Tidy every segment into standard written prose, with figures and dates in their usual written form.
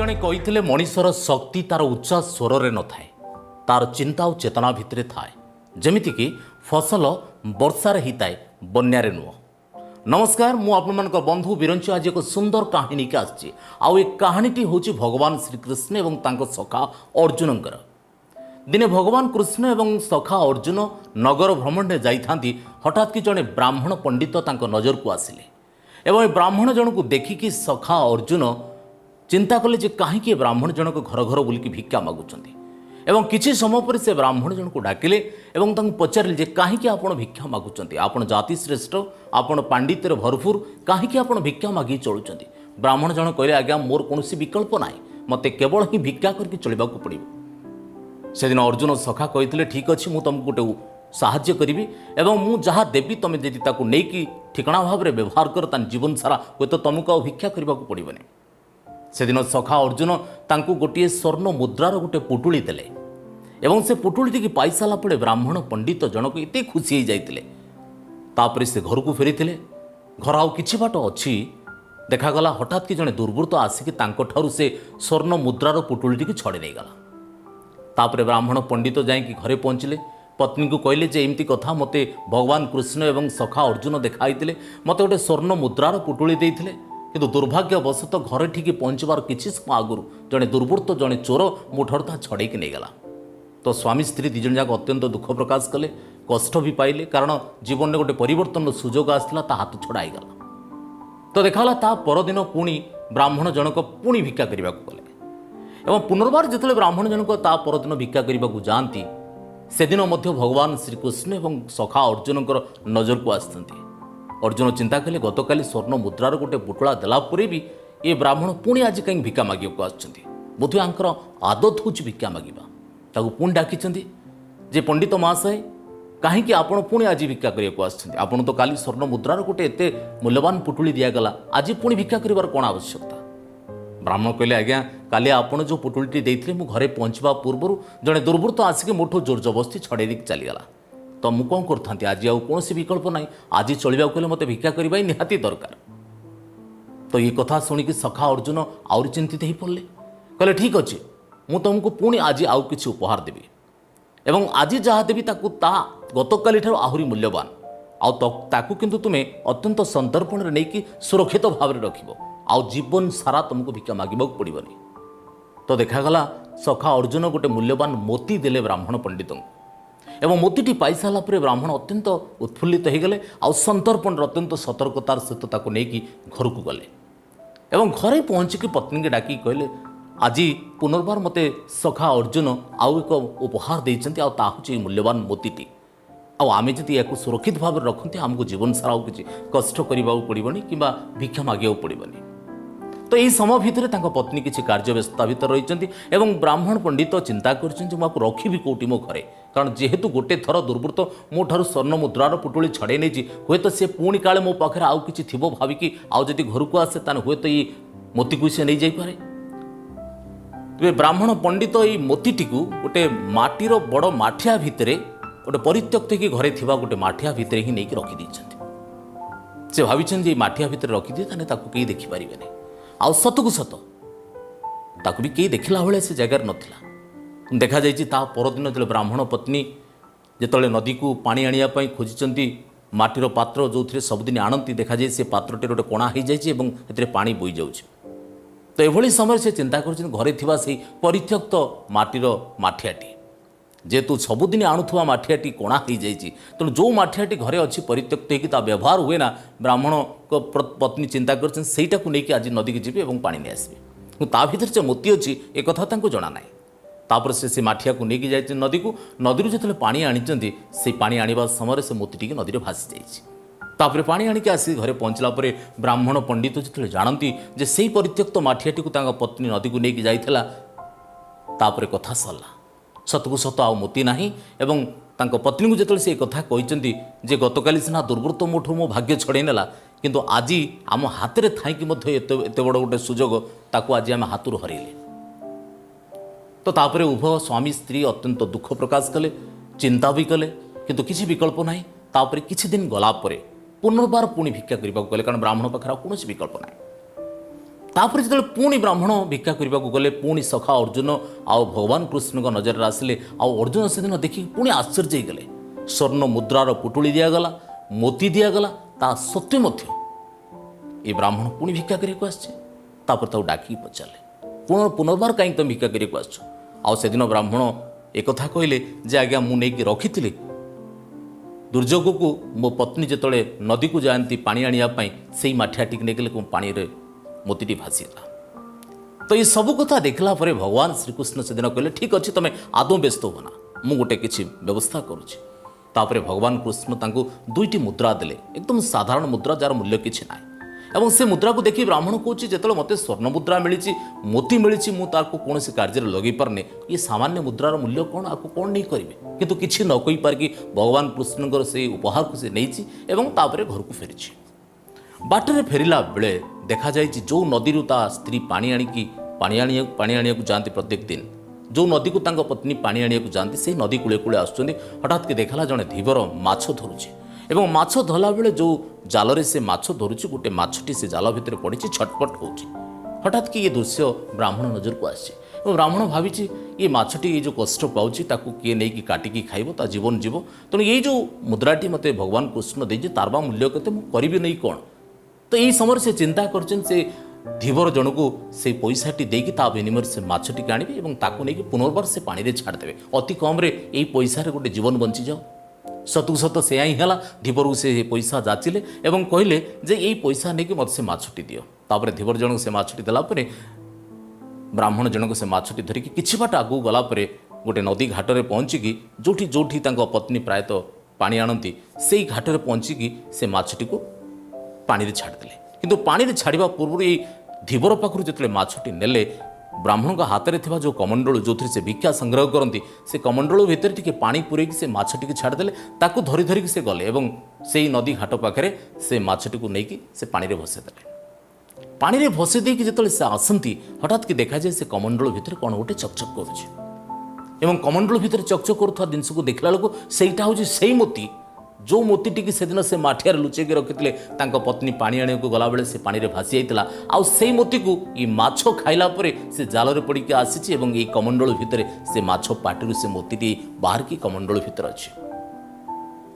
जणे कही मनीषर शक्ति तार उच्च स्वर न थाए तार चिंता और चेतना भितर थाए जमीक फसल वर्षार हिताए बन्यारे नुह। नमस्कार मु आपण बंधु बिरंचु आज एक सुंदर कहानी के आसी आउ ए कहानीटी हूँ भगवान श्रीकृष्ण एवं तांको सखा अर्जुनकर। दिने भगवान कृष्ण एवं सखा अर्जुन नगर भ्रमण जाइथांती हठात कि जड़े ब्राह्मण पंडित तांको नजर को आसिले एवं ब्राह्मण जन को देखिकी सखा अर्जुन चिंता कले जे कहीं ब्राह्मण जनक घर घर बुलिकी भिक्षा मागुंट एवं किछि समय पर से ब्राह्मण जन को डाकिले एवं तांको पचारे जे कहीं आपण भिक्षा मागुंट आपण जाति श्रेष्ठ आपण पांडित्यर भरपूर कहीं आपण भिक्षा मागी चलुंट। ब्राह्मण जन कहले आज्ञा मोर कौन विकल्प ना मते केवल ही भिक्षा करके चलवा पड़ो। से दिन अर्जुन सखा कहते ठीक अच्छे मुझे तुमको गोटे साहाय्य करी एवं मु जहाँ देवी तुम यदि ताकू नहीं ठिकाना भाव में व्यवहार कर तान जीवन सारा हे तो तुमको भिक्षा करने को पड़ोनी। से दिन सखा अर्जुन तांकू गोटे स्वर्ण मुद्रार गोटे पुटुली देले एवं से पुटुली की पाई सारा पड़े ब्राह्मण पंडित जनक एत खुशी हो जाते तापर से घर को फेरी घर आउ कि बाट अच्छी देखागला हठात कि जड़े दुर्बृत्त आसिक से स्वर्ण मुद्रार पुटुली की छड़े नहीं गला। तापर ब्राह्मण पंडित जाकि घरे पहुँचले पत्नी को कहले जे एमती कथा मते भगवान कृष्ण एवं सखा अर्जुन देखाई मत गोटे स्वर्ण मुद्रार पुटुली देते किंतु दुर्भाग्यवशत घरे ठीक पहुँचबार किसी समय आगुरी जड़े दुर्बृत्त जड़े चोर मुठर ता छड़ेक नहीं गला। तो स्वामी स्त्री दिजन जाक अत्यंत दुख प्रकाश कले कष्ट भी पाइले कारण जीवन में गोटे परिवर्तन सुजोग आसला हाथ छड़ाई गला। तो देखाला ता परदिन पुणी ब्राह्मण जनक पुणी भिक्षा करने को गले एवं पुनर्बार जिते ब्राह्मण जनक ता परदिन भिक्षा करने को जाती से दिन मध्य भगवान श्रीकृष्ण एवं सखा अर्जुनकर नजर को आसती। अर्जुन चिंता कले गतकाली स्वर्ण मुद्रार गोटे पुटुला देला परे भी ये ब्राह्मण पुणी आज कहीं भिक्षा मागे को आसुच्चंती बोधे आंकर आदत हूँ भिक्षा मागिबा ताकू पुणी डाकिचंती जे पंडित महाशय कहीं आपण पुणी आज भिक्षा करने को आसुच्चंती आपण तो काली स्वर्ण मुद्रार गोटे एते मूल्यवान पुटुली दियागला आज पुणी भिक्षा करिवार कोन आवश्यकता। ब्राह्मण कहले आज्ञा काली आपण जो पुटुलीटी देइथिले मु घरे पहुँचवा पूर्व जड़े दुर्बृत्त आसिक मोठो जोर जबरदस्ती छड़े दी चलीगला तो मु कौन करथांती आज आउ कौन विकल्प ना आज चलवा कहले मत भिक्षा करवा निहाती दरकार। तो ये कथा शुणिकी सखा अर्जुन आउरी चिंतित हो पड़े कहले ठीक अच्छे मु तुमको पुणी आज आउ किछि उपहार देवी एवं आज जहाँ देवी ताकू ता गतकाली ठार आहुरी मूल्यवान आकु किंतु तुम्हें अत्यंत संदर्पण नहीं सुरक्षित भाव में रखिबो आउ जीवन सारा तुमको भिक्षा मागिबा पड़ोनी। तो देखागला सखा अर्जुन गोटे मूल्यवान मोती देले ब्राह्मण पंडित एवं मोतीटी पाई सारा पर ब्राह्मण अत्यंत उत्फुल्लित हो गले आउ संतर्पण अत्यंत सतर्कतार सहित ताको नहीं घर को गले एवं घरे पहुँचिकी पत्नी के डाकी कहले आज पुनर्बार मते सखा अर्जुन आउ एक उपहार देइचंती आउ ता होची मूल्यवान मोतीटी आमे जदि या सुरक्षित भाव में रखते आमको जीवन सारा किसी कष्ट करने पड़ोनी कि भिक्षा मागे पड़ोनी। तो यही समय भितर पत्नी किसी कार्य व्यस्तता भितर रही एवं ब्राह्मण पंडित चिंता कर रखी कौटी मो घरे कारण जेहेतु गोटे थर दुर्बृत्त मो ठार स्वर्ण मुद्रार पुटुली छड़े नहीं हे तो सी पुणी काले मो पाखे आउ कि थी भाविकी आउ जदि घर को आसे ताने हे तो ये मोती को सी नहीं जापे। तेज ब्राह्मण पंडित ये मोतीटी को गोटे माटीर बड़ माठिया भितर गोटे परित्यक्त कि घरे थिबा गोटे माठिया भितर ही नहीं रखी से भाई माठिया भितर रखिदे ताने ताकू कहीं देखिपारे नहीं आउ सतकू सत ताकू भी कहीं देखला भाई से जगार नाला देखा जाइए ता परदिन जो ब्राह्मण पत्नी जिते नदी को पानी आने खोजी माटीर पात्र जो थे सबुदिन आणती देखा जाए से पात्रटे गोटे कणा हो जाए पानी बोई जाऊँ। तो यह समय से चिंता कर घरे थिबा से परित्यक्त माटीर माठियाटी जेहेतु सबुदिन आणुवा माठियाटी कणा हो जाए तेणु जो माठियाटी घरे अच्छी परित्यक्त होता व्यवहार हुए ना ब्राह्मण को पत्नी चिंता करटा नहीं आज नदी की जी और पा नहीं आसबे ता भर से मोती अच्छी एक कथा जना ना तापर से माठिया को लेकिन जाए नदी को नदी जो पा आनी से पा आने समय से मोती टी नदी में भासी जापर पा आणिक आसिक घरे पहुँचला ब्राह्मण पंडित जो जानती जे से परित्यक्त माठियाटी को पत्नी नदी को लेकिन जाइला तापर कथा सरला सतकू सत आ मोती ना एवं तांको पत्नी को जो से कथा कहते जे गतकाली सीना दुर्बृत्त मोठू मो भाग्य छड़े नेला किंतु आज आम हाथ में थाई एत बड़ गोटे सुजोग ताकू आज आम हाथ हरइले। तो तापर उभय स्वामी स्त्री अत्यंत दुख प्रकाश कले चिंता भी कले किंतु किसी विकल्प ना तापर किछि दिन गला पुनर्बार पुणी भिक्षा करने को गले कारण ब्राह्मण पाखे कौन विकल्प ना। तापर जो पुणी ब्राह्मण भिक्षा करने को गले पुणी सखा अर्जुन आउ भगवान कृष्ण नजर आसिले अर्जुन से दिन देखिए पुणी आश्चर्य गले स्वर्ण मुद्रार पुटुली दिगला मोती दिगला ता सत्वे मध्य ये ब्राह्मण पुणी भिक्षा करने आसपर डाक पचारे पुनर्बार कहीं तुम भिक्षा करने आसदिन ब्राह्मण एक कहले जे आज्ञा मुझे रखी दुर्योग को मो पत्नी जिते नदी को जाती पानी आने से माठियाटी नहीं पानी रे मोतीटी भासीगला। तो ये सब कथा देखला पर भगवान श्रीकृष्ण से दिन कहले ठीक अच्छे तुम आदौ व्यस्त हो ना मु गोटे किसी व्यवस्था करुँच। तापर भगवान कृष्ण तांको दुईटी मुद्रा देले एकदम साधारण मुद्रा जार मूल्य किसी ना एवं से मुद्रा को देखी ब्राह्मण कौच जो मत स्वर्ण मुद्रा मिली मोती मिली मुझे कौन कार्य लगे पारने ये सामान्य मुद्रार मूल्य कौन आपको कौन नहीं करेंगे किंतु किसी न कही पारिकी भगवान कृष्ण से उपहार को से नहीं घर को फेरी बाटर फेरला बेले देखा जाए जो नदी ता स्त्री पानी आने को जाती प्रत्येक दिन जो नदी को तांको पत्नी पानी आने को जाती से नदी कूले कूले आसुच्च हठात के देखला जड़े धीवर माछ धरुचे एवं माछ धरला बेले जो जाल से माछ धरुची गोटे माछटी से जाल भितर पड़ी छटपट हो हठात कि ये दृश्य ब्राह्मण नजर को आसी ब्राह्मण भावी ये माछटी ये जो कष्ट पाँच किए नहीं कि काटिकी खाइब ता जीवन जीव तेणु ये जो मुद्राटी मत भगवान कृष्ण दे तार बा मूल्य के करी नहीं कौन तो यही समय से चिंता कर धीवर जन को से पैसाटी देकी ता विनिमय से माछटी आने और ताकू नहीं पुनर्बार से पानी रे छाड़देवे अति कम ये पैसा गोटे जीवन बंची जाओ सतु सत से ही है धीवर को से पैसा जाचिले और कहले जे यही पैसा नहीं कि मत से माछटी दियो तापर धीवर जन से माछटी देलापर ब्राह्मण जनक से माछटी धरिकी किछि बाट आगू गलापर गोटे नदी घाटे पहुँचिकी जोठी जोठी पत्नी प्रायतः पानी आणती से घाटे पहुँचिकी से माछटी को पानी रे छाड़देले किंतु पानी रे छाड़वा पूर्व ये धीवर पाखु जो माछटी नेले ब्राह्मण का हाथ में जो कमंडल जो से भिक्षा संग्रह करती से कमंडल भितर टिके पानी पूरेकी से माछटी की छाड़देले ताकू धरी धरिकी से गले और से नदी घाट पाखे से माछटी को लेकिन से पानी रे भसेदेले पानी रे भसे देकी जिते से आसती हठात कि देखा जाए से कमंडल भितर कौन गोटे चकचक करुँच कमंडल भितर चकचक करुवा जिनस को देखला बेलू सहीटा हूँ से मोती जो मोतीटी की सेदिन से माठियार लुचेकी रखिते पत्नी पानी आने को गला बेले से पानी रे भासी जाइतिला आउ से मोती को ये माछ खाइला परे से जाल रे पड़ी आसी और ये कमंडल भितर से माछ पाटी से मोतीटी बाहर की कमंडल भितर अच्छी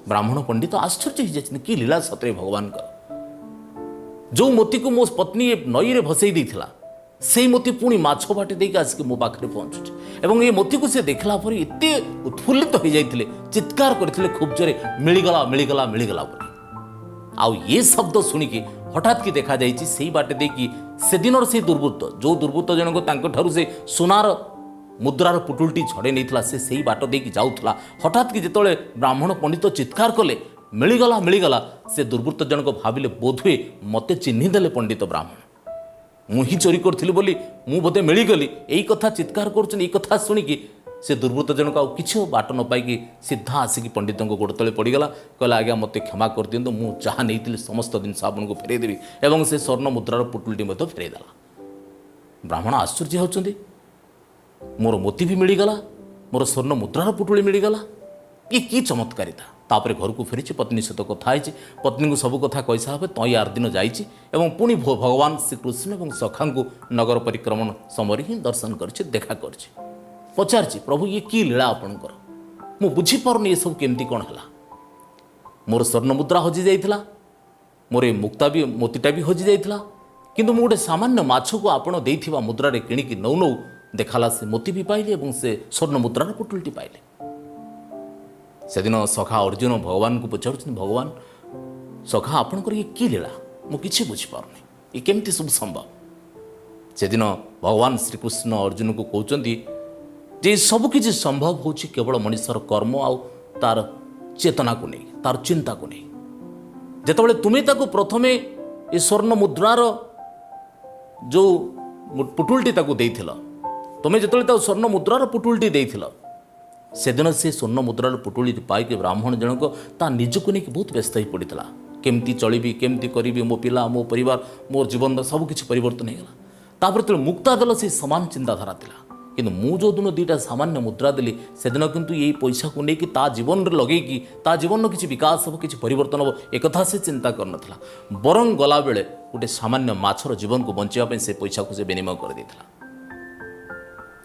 ब्राह्मण पंडित आश्चर्य हो जाए कि लीला सतरे भगवान का जो मोती को मो पत्नी नई रे भसई देथिला से मोती पुणी माछ बाटे देके आसिक मो पाखे पहुँचुचे और ये मोती को से देखला पर एते उत्फुल्लित हो जाते चित्कार करते खूब जोरे मिलगला मिलगला मिलगला आउ ये शब्द शुणिकी हठात कि देखा जाइए से बाटे देकी से दिन से दुर्वृत्त जो दुर्वृत्त जनक तांको से सुनार मुद्रार पुटुलटी छड़े नहीं से बाट देकी जाऊला हठात कि जिते ब्राह्मण पंडित चित्कार कले मिलगला मिलगला से दुर्वृत्त जनक भाविले बोधुए मते चिन्हीदेले पंडित ब्राह्मण मुही चोरी करी बोली मु बोधे मिलगली यही कथा चित्कार कर शुणिकी से दुर्वृत्त जनक आउ कि बाट न पाई सीधा आसिक पंडित गोड़ तले पड़गला कहला आज्ञा मत क्षमा कर दिंतु मु जहाँ नहीं समस्त जिन आपको फेरदेवी और से स्वर्ण मुद्रार पुटुलटी फेरदेला ब्राह्मण आश्चर्य होती मोर मोती भी मिलगला मोर स्वर्ण मुद्रार पुटुली मिलगला ये कि चमत्कारिता तापर घर को फेरी पत्नी सहित कथी पत्नी को सब कथा कही सारे तई आर दिन जाइए पुणी भगवान श्रीकृष्ण और सखा को नगर परिक्रमण समय ही दर्शन कर देखा कर पचार प्रभु ये कि लीला आपणकर मु बुझीपारुनी ये सब केमती कौन है मोर स्वर्ण मुद्रा हजि जाइथिला मोर मुक्ता भी मोतीटा भी हजि जाइथिला किंतु मु गोटे सामान्य माछ को आपण देइथिबा मुद्रा रे किणिकी नौ नौ देखाला से मोती भी पाइले और से स्वर्ण मुद्रार पुटुलटी पाइले से दिन सखा अर्जुन भगवान को पचार भगवान सखा आपणकर ये कि लीला मु किछि बुझीपारुनी ये केमती सब संभव से दिन भगवान श्रीकृष्ण अर्जुन को कहते जे सबकि संभव हो केवल मनुष्यर कर्म आउ तार चेतना को नहीं तार चिंता को नहीं जिते तुम्हें ताको प्रथमे ये स्वर्ण मुद्रार जो पुटुलटी ताको देइथिल तुम्हें जिते स्वर्ण मुद्रार पुटुलटी देइथिल से दिन से स्वर्ण मुद्रार पुटुली पाइक ब्राह्मण जनक ता निजको नहीं बहुत व्यस्त हो पड़ा केमती चलि केमती करी मो पिला मो परिवार मोर जीवन सबकि परिवर्तन होगा तापर तो मुक्ता दल से समान चिंताधारा थिला କିନ୍ତୁ ମୁଁ ଯେଉଁଦିନ ଦୁଇଟା ସାମାନ୍ୟ ମୁଦ୍ରା ଦେଲି ସେଦିନ କିନ୍ତୁ ଏଇ ପଇସାକୁ ନେଇକି ତା ଜୀବନରେ ଲଗେଇକି ତା ଜୀବନର କିଛି ବିକାଶ ହେବ କିଛି ପରିବର୍ତ୍ତନ ହେବ ଏକଥା ସେ ଚିନ୍ତା କରିନଥିଲା। ବରଂ ଗଲାବେଳେ ଗୋଟେ ସାମାନ୍ୟ ମାଛର ଜୀବନକୁ ବଞ୍ଚାଇବା ପାଇଁ ସେ ପଇସାକୁ ସେ ବିନିମୟ କରିଦେଇଥିଲା।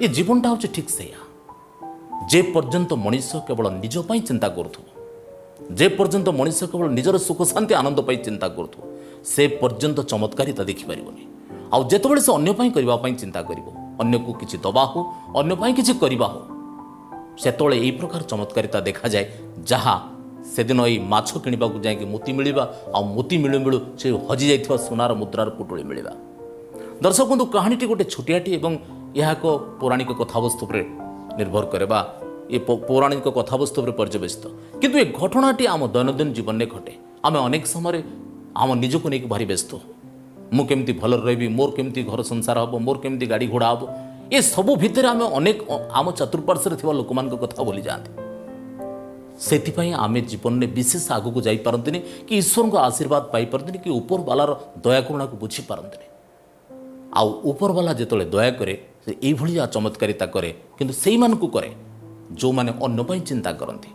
ଏ ଜୀବନଟା ହେଉଛି ଠିକ୍ ସେଇଆ। ଯେ ପର୍ଯ୍ୟନ୍ତ ମଣିଷ କେବଳ ନିଜ ପାଇଁ ଚିନ୍ତା କରୁଥିବ, ଯେ ପର୍ଯ୍ୟନ୍ତ ମଣିଷ କେବଳ ନିଜର ସୁଖ ଶାନ୍ତି ଆନନ୍ଦ ପାଇଁ ଚିନ୍ତା କରୁଥିବ, ସେ ପର୍ଯ୍ୟନ୍ତ ଚମତ୍କାରିତା ଦେଖିପାରିବନି। ଆଉ ଯେତେବେଳେ ସେ ଅନ୍ୟ ପାଇଁ କରିବା ପାଇଁ ଚିନ୍ତା କରିବ, ଅନ୍ୟକୁ କିଛି ଦେବା ହଉ, ଅନ୍ୟ ପାଇଁ କିଛି କରିବା ହଉ, ସେତେବେଳେ ଏହି ପ୍ରକାର ଚମତ୍କାରିତା ଦେଖାଯାଏ ଯାହା ସେଦିନ ଏଇ ମାଛ କିଣିବାକୁ ଯାଇକି ମୋତି ମିଳିବା ଆଉ ମୋତି ମିଳୁ ମିଳୁ ସେ ହଜିଯାଇଥିବା ସୁନାର ମୁଦ୍ରାର ପୁଟୁଳି ମିଳିବା। ଦର୍ଶକ ବନ୍ଧୁ, କାହାଣୀଟି ଗୋଟେ ଛୋଟିଆଟି ଏବଂ ଏହା ଏକ ପୌରାଣିକ କଥାବସ୍ତୁ ଉପରେ ନିର୍ଭର କରେ ବା ଏ ପୌରାଣିକ କଥାବସ୍ତୁ ଉପରେ ପର୍ଯ୍ୟବେସିତ, କିନ୍ତୁ ଏ ଘଟଣାଟି ଆମ ଦୈନନ୍ଦିନ ଜୀବନରେ ଘଟେ। ଆମେ ଅନେକ ସମୟରେ ଆମ ନିଜକୁ ନେଇକି ଭାରି ବ୍ୟସ୍ତ ହଉ। ମୁଁ କେମିତି ଭଲରେ ରହିବି, ମୋର କେମିତି ଘର ସଂସାର ହେବ, ମୋର କେମିତି ଗାଡ଼ି ଘୋଡ଼ା ହେବ, ଏସବୁ ଭିତରେ ଆମେ ଅନେକ ଆମ ଚତୁଃପାର୍ଶ୍ୱରେ ଥିବା ଲୋକମାନଙ୍କ କଥା ଭୁଲିଯାଆନ୍ତି। ସେଥିପାଇଁ ଆମେ ଜୀବନରେ ବିଶେଷ ଆଗକୁ ଯାଇପାରନ୍ତିନି କି ଈଶ୍ୱରଙ୍କ ଆଶୀର୍ବାଦ ପାଇପାରନ୍ତିନି କି ଉପରବାଲାର ଦୟାକରୁଣାକୁ ବୁଝିପାରନ୍ତିନି। ଆଉ ଉପରବାଲା ଯେତେବେଳେ ଦୟା କରେ ସେ ଏଇଭଳିଆ ଚମତ୍କାରିତା କରେ, କିନ୍ତୁ ସେଇମାନଙ୍କୁ କରେ ଯେଉଁମାନେ ଅନ୍ୟ ପାଇଁ ଚିନ୍ତା କରନ୍ତି।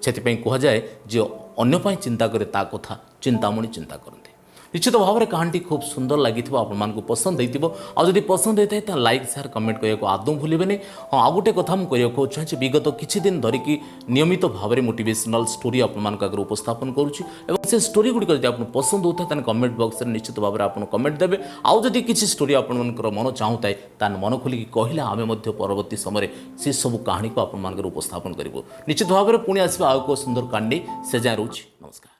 ସେଥିପାଇଁ କୁହାଯାଏ ଯେ ଅନ୍ୟ ପାଇଁ ଚିନ୍ତା କରେ ତା କଥା ଚିନ୍ତାମଣି ଚିନ୍ତା କରନ୍ତି। ନିଶ୍ଚିତ ଭାବରେ କାହାଣୀଟି ଖୁବ୍ ସୁନ୍ଦର ଲାଗିଥିବ, ଆପଣମାନଙ୍କୁ ପସନ୍ଦ ହେଇଥିବ। ଆଉ ଯଦି ପସନ୍ଦ ହେଇଥାଏ ତାହେଲେ ଲାଇକ୍ ସେୟାର କମେଣ୍ଟ କରିବାକୁ ଆଦୌ ଭୁଲିବେନି। ହଁ, ଆଉ ଗୋଟେ କଥା ମୁଁ କହିବାକୁ ଚାହୁଁଛି, ବିଗତ କିଛି ଦିନ ଧରିକି ନିୟମିତ ଭାବରେ ମୋଟିଭେସନାଲ୍ ଷ୍ଟୋରି ଆପଣମାନଙ୍କ ଆଗରେ ଉପସ୍ଥାପନ କରୁଛି ଏବଂ ସେ ଷ୍ଟୋରି ଗୁଡ଼ିକ ଯଦି ଆପଣଙ୍କୁ ପସନ୍ଦ ହେଉଥାଏ ତାହେଲେ କମେଣ୍ଟ ବକ୍ସରେ ନିଶ୍ଚିତ ଭାବରେ ଆପଣ କମେଣ୍ଟ ଦେବେ। ଆଉ ଯଦି କିଛି ଷ୍ଟୋରି ଆପଣମାନଙ୍କର ମନ ଚାହୁଁଥାଏ ତାହେଲେ ମନ ଖୋଲିକି କହିଲେ ଆମେ ମଧ୍ୟ ପରବର୍ତ୍ତୀ ସମୟରେ ସେସବୁ କାହାଣୀକୁ ଆପଣମାନଙ୍କର ଉପସ୍ଥାପନ କରିବୁ। ନିଶ୍ଚିତ ଭାବରେ ପୁଣି ଆସିବା ଆଉ ଏକ ସୁନ୍ଦର କାହାଣୀ। ସେ ଯାଏଁ ରହୁଛି, ନମସ୍କାର।